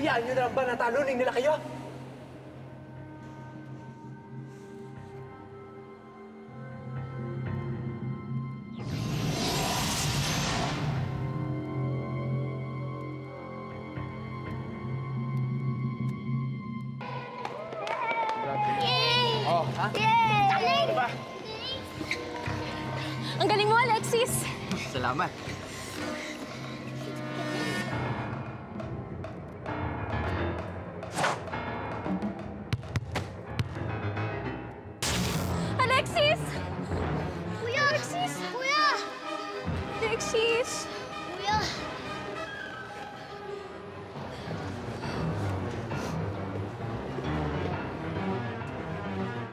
Hayaan nyo na lang ba na talunin nila kayo? Yay! Oh, ha? Yay! Galing! Ano ba? Ang galing mo, Alexis! Salamat. Alexis! Kuya! Alexis! Kuya! Alexis! Kuya!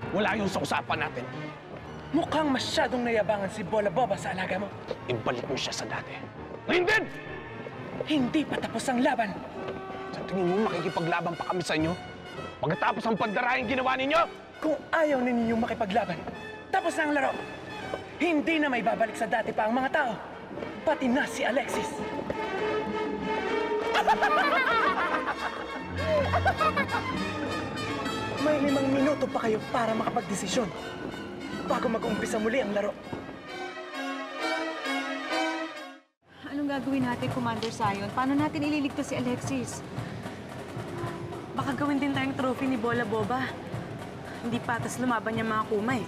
Wala yung sa usapan natin. Mukhang masyadong nayabangan si Bola Boba sa alaga mo. Ibalik mo siya sa dati. Ngayon din! Hindi pa tapos ang laban. Sa tingin mo makikipaglaban pa kami sa inyo? Pagkatapos ang pandarahing ginawa ninyo? Kung ayaw ninyong makipaglaban, tapos na ang laro. Hindi na may babalik sa dati pa ang mga tao. Pati na si Alexis. May 5 minuto pa kayo para makapagdesisyon bago mag-umpisa muli ang laro. Anong gagawin natin, Commander Sion? Paano natin ililigtas si Alexis? Baka gawin din tayong trophy ni Bola Boba. Hindi patas lumaban niya mga kumay.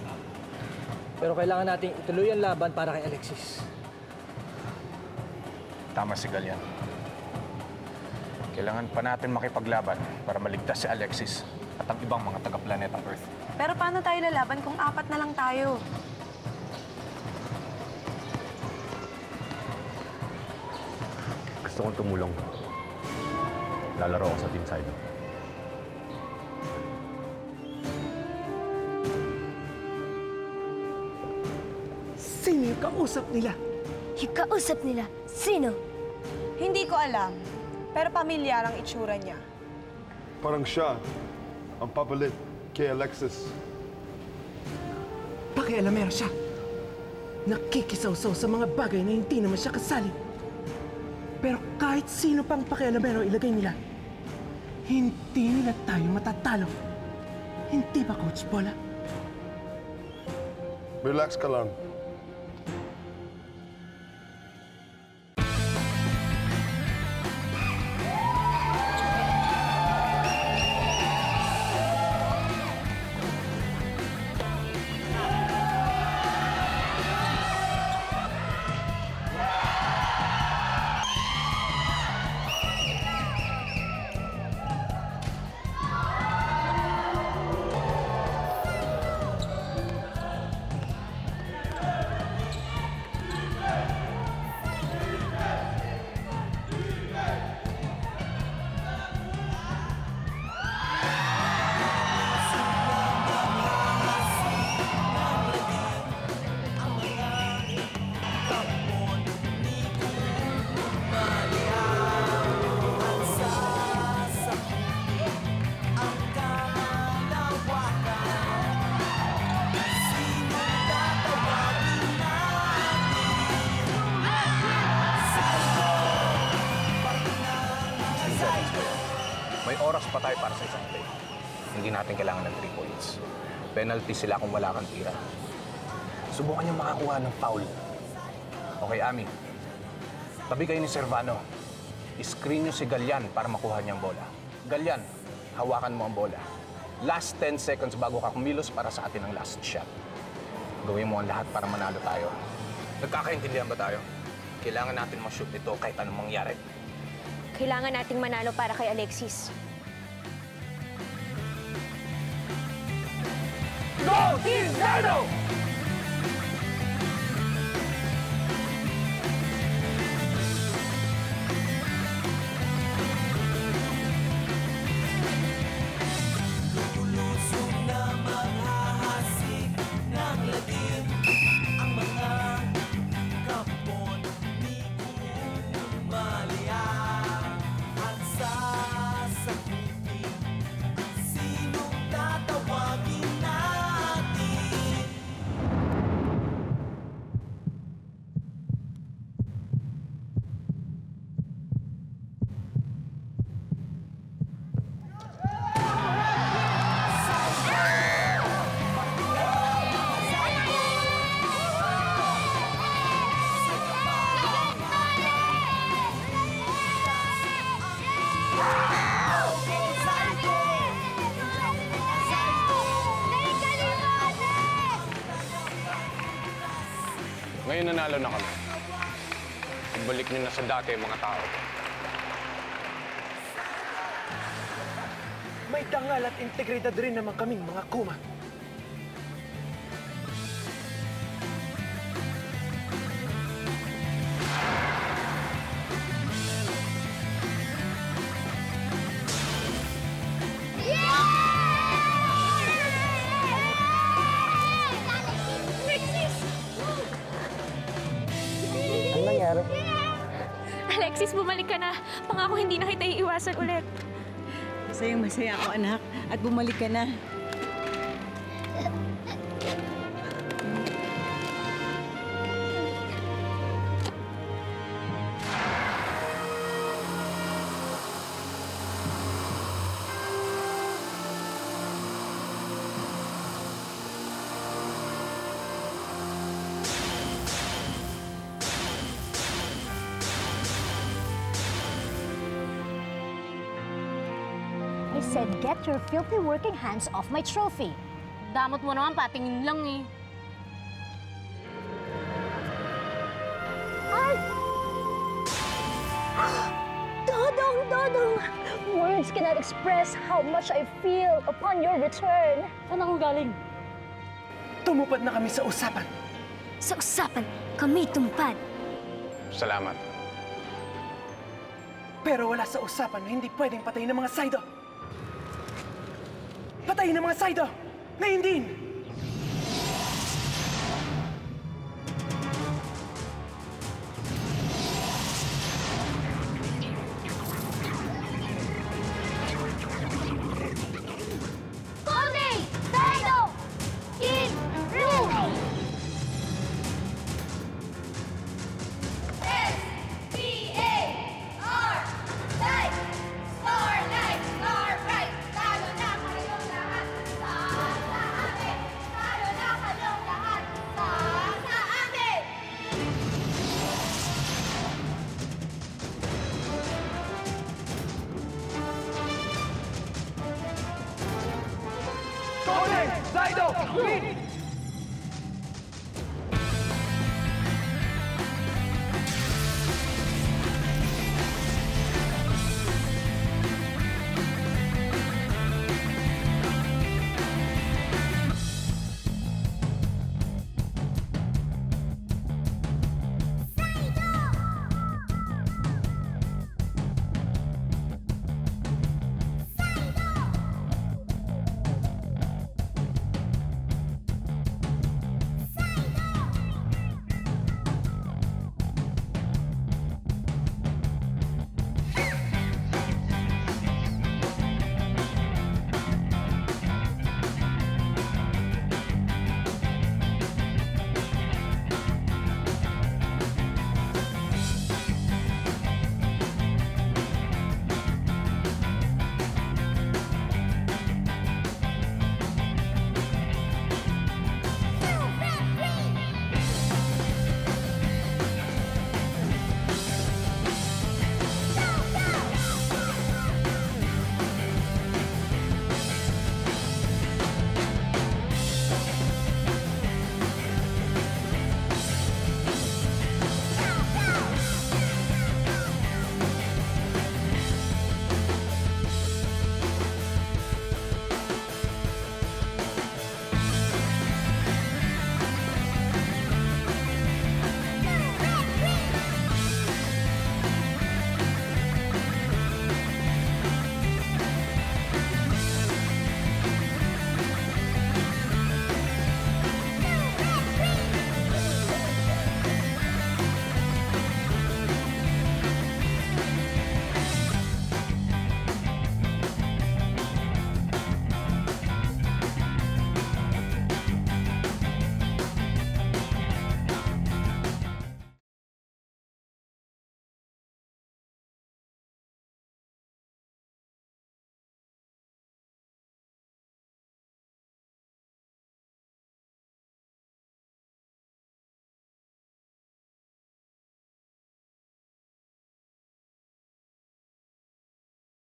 Pero kailangan nating ituloy ang laban para kay Alexis. Tama si Galyan. Kailangan pa natin makipaglaban para maligtas si Alexis at ang ibang mga taga-planetang Earth. Pero paano tayo lalaban kung 4 na lang tayo? Gusto kong tumulong. Lalaro ako sa Team Sidon. Sino yung kausap nila? Yung kausap nila, sino? Hindi ko alam. Pero pamilyar ang itsura niya. Parang siya ang papalit kay Alexis. Pakialamero siya. Nakikisaw-saw sa mga bagay na hindi naman siya kasali. Pero kahit sino pang pakialamero ilagay nila, hindi nila tayo matatalo. Hindi ba, Coach Bola? Relax ka lang. May oras pa tayo para sa isang play. Hindi natin kailangan ng 3 points. Penalty sila kung wala kang tira. Subukan niyo makakuha ng foul. Okay, Ami. Tabi kayo ni Servano. I-screen niyo si Galyan para makuha niyang bola. Galyan, hawakan mo ang bola. Last 10 seconds bago ka kumilos para sa atin ang last shot. Gawin mo ang lahat para manalo tayo. Nagkakaintindihan ba tayo? Kailangan natin ma-shoot ito kahit anong mangyari. Kailangan nating manalo para kay Alexis. Go Team Dino! Ngayon nanalo na kami. Ibalik niyo na sa dati mga tao. May dangal at integridad rin naman kaming mga kuma. Ano nangyari? Alexis, bumalik ka na. Pangako hindi na kita iiwasan ulit. Masayang masaya ako, anak. At bumalik ka na. I said, get your filthy working hands off my trophy. Damot mo naman, patingin lang eh. Ay! Dodong, Dodong! Words cannot express how much I feel upon your return. Saan ako galing? Tumupad na kami sa usapan. Sa usapan, kami tumpad. Salamat. Pero wala sa usapan na hindi pwedeng patayin ng mga Saido. Patayin ng mga Saido! Ngayon din! Kone! Saido! Kid! Rule! S-T-A-R! Light! Star right! Talo na kayong lahat! Sa amin! Talo na kayong lahat! Sa amin! Kone! Saido! Win!